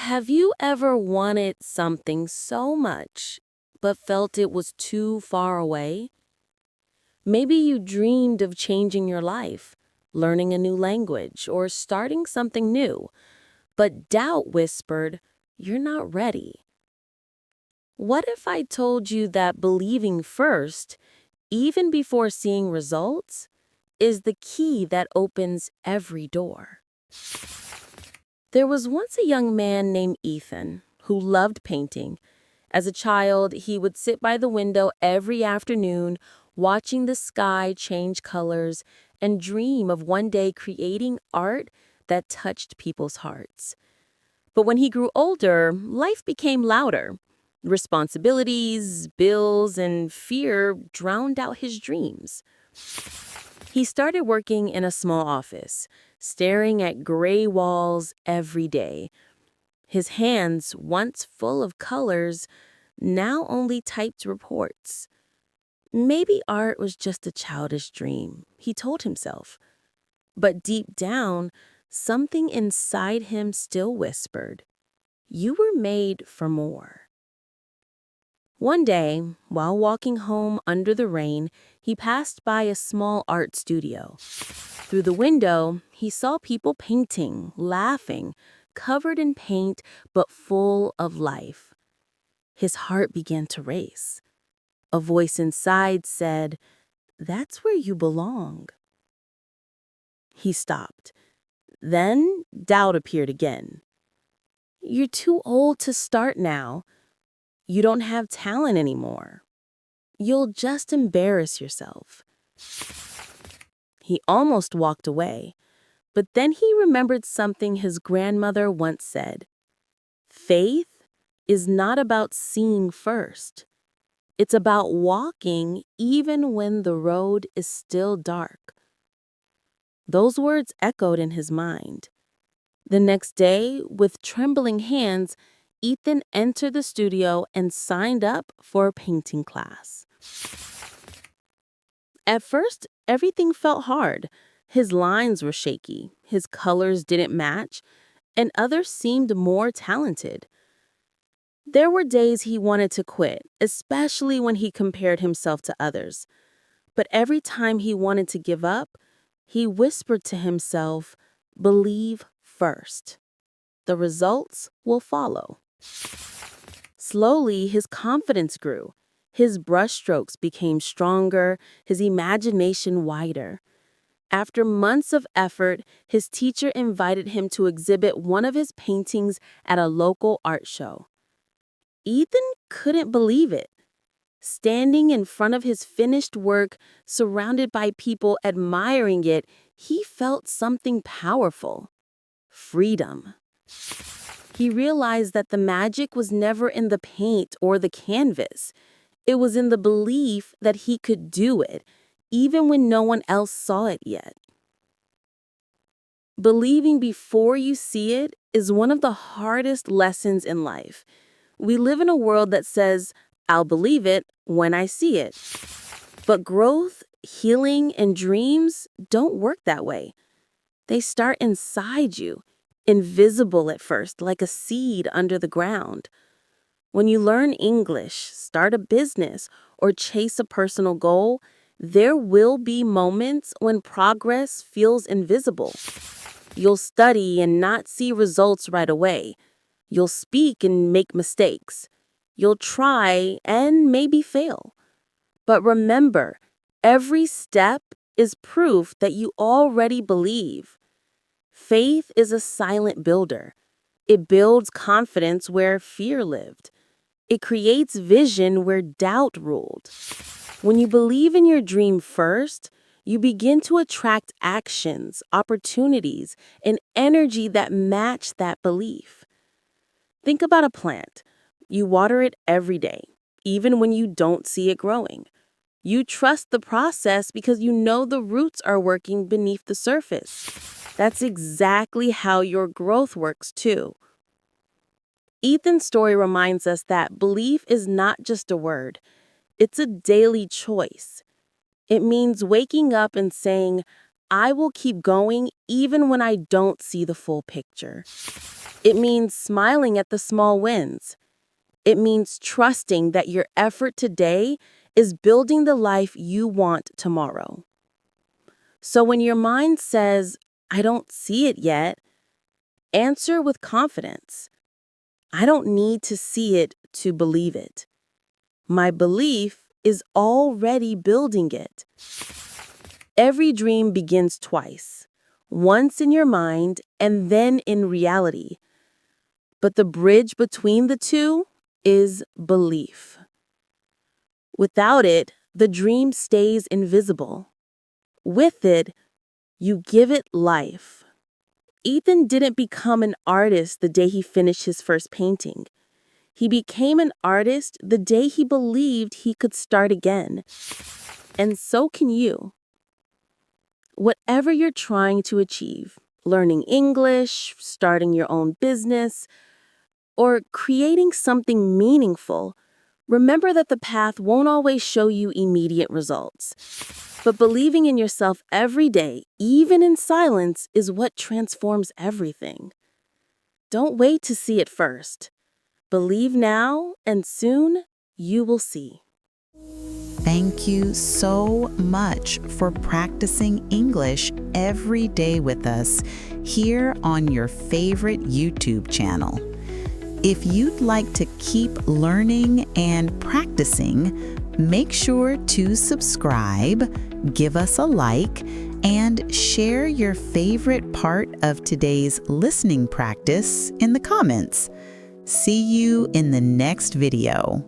Have you ever wanted something so much, but felt it was too far away? Maybe you dreamed of changing your life, learning a new language, or starting something new, but doubt whispered, "You're not ready." What if I told you that believing first, even before seeing results, is the key that opens every door? There was once a young man named Ethan who loved painting. As a child, he would sit by the window every afternoon, watching the sky change colors and dream of one day creating art that touched people's hearts. But when he grew older, life became louder. Responsibilities, bills, and fear drowned out his dreams. He started working in a small office, staring at gray walls every day. His hands, once full of colors, now only typed reports. Maybe art was just a childish dream, he told himself. But deep down, something inside him still whispered, "You were made for more." One day, while walking home under the rain, he passed by a small art studio. Through the window, he saw people painting, laughing, covered in paint but full of life. His heart began to race. A voice inside said, "That's where you belong." He stopped. Then doubt appeared again. "You're too old to start now. You don't have talent anymore. You'll just embarrass yourself." He almost walked away, but then he remembered something his grandmother once said. Faith is not about seeing first. It's about walking even when the road is still dark. Those words echoed in his mind. The next day, with trembling hands, Ethan entered the studio and signed up for a painting class. At first, everything felt hard. His lines were shaky, his colors didn't match, and others seemed more talented. There were days he wanted to quit, especially when he compared himself to others. But every time he wanted to give up, he whispered to himself, "Believe first. The results will follow." Slowly, his confidence grew. His brushstrokes became stronger, his imagination wider. After months of effort, his teacher invited him to exhibit one of his paintings at a local art show. Ethan couldn't believe it. Standing in front of his finished work, surrounded by people admiring it, he felt something powerful. Freedom. He realized that the magic was never in the paint or the canvas. It was in the belief that he could do it, even when no one else saw it yet. Believing before you see it is one of the hardest lessons in life. We live in a world that says, "I'll believe it when I see it." But growth, healing, and dreams don't work that way. They start inside you, invisible at first, like a seed under the ground. When you learn English, start a business, or chase a personal goal, there will be moments when progress feels invisible. You'll study and not see results right away. You'll speak and make mistakes. You'll try and maybe fail. But remember, every step is proof that you already believe. Faith is a silent builder. It builds confidence where fear lived. It creates vision where doubt ruled. When you believe in your dream first, you begin to attract actions, opportunities, and energy that match that belief. Think about a plant. You water it every day, even when you don't see it growing. You trust the process because you know the roots are working beneath the surface. That's exactly how your growth works too. Ethan's story reminds us that belief is not just a word, it's a daily choice. It means waking up and saying, "I will keep going even when I don't see the full picture." It means smiling at the small wins. It means trusting that your effort today is building the life you want tomorrow. So when your mind says, I don't see it yet, answer with confidence. I don't need to see it to believe it. My belief is already building it. Every dream begins twice, once in your mind and then in reality. But the bridge between the two is belief. Without it, the dream stays invisible. With it, you give it life. Ethan didn't become an artist the day he finished his first painting. He became an artist the day he believed he could start again. And so can you. Whatever you're trying to achieve, learning English, starting your own business, or creating something meaningful, remember that the path won't always show you immediate results. But believing in yourself every day, even in silence, is what transforms everything. Don't wait to see it first. Believe now, and soon you will see. Thank you so much for practicing English every day with us here on your favorite YouTube channel. If you'd like to keep learning and practicing, make sure to subscribe, give us a like, and share your favorite part of today's listening practice in the comments. See you in the next video.